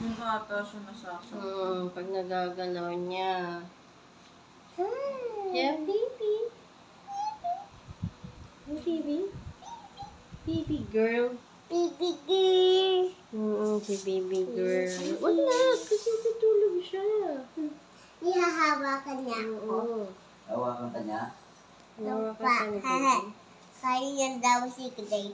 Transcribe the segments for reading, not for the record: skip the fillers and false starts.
Yung ata siya nasasaktan. Pag nagagalaw niya. Yeah, baby. Hey, baby. Baby girl. Baby girl. Si baby girl. Wala, kasi tutulog siya. Ihahawakan niya ako. Oo. Hawakan ka niya? Hawakan ka ni baby. Kaya yan daw si Clay.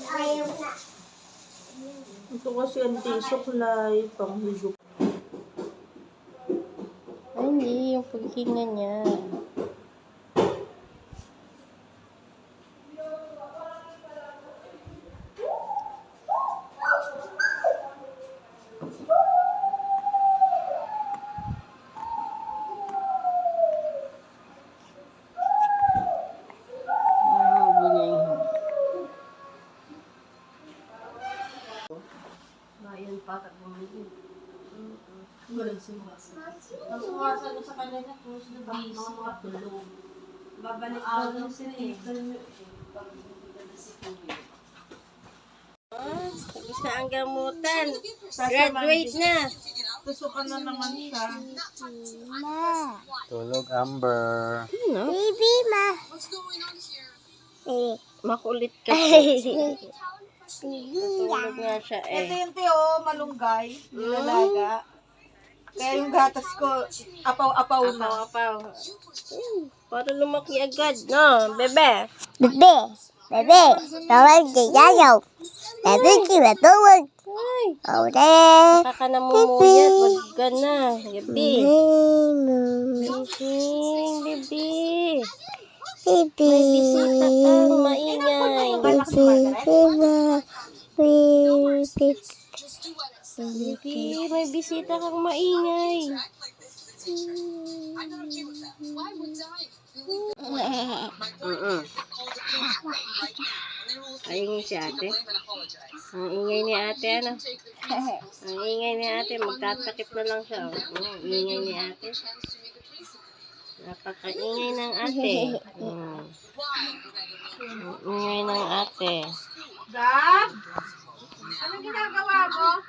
Ayaw na. Ito kasi anti-suklay, panghigop. Ay, hindi. Yung paghinga niya. Bayan pa at bumili. Walang sumasagot. Ang sumasagot sa kanya na po sila mga tulog. Babalik pa lang sila eh. Tapos na ang gamutan. Graduate na. Tusukan na naman siya. Ma. Tulog, Amber. Baby, ma. Makulit kasi. Baby Tulog nga siya Ito eh. yung tiyo, malunggay, nilalaga. Kaya yung gatas ko, apaw-apaw na. Apaw. Para lumaki agad, no? Bebe. Bebe. Bebe. Tawag si Yayaw. Bebe, kiba tawag. Ay. Ore. Baka namumuyat. Wag ka na. Gabi. Gising, bebe. Baby. May bisita kang maingay. Baby, may bisita kang maingay. Ayun si ate. Ang ingay ni ate, ano? Ang ingay ni ate, magtatakip na lang siya. Ang ingay ni ate. Napaka-ingay ng ate. Ang ingay ng ate. Gab? Anong ginagawa mo?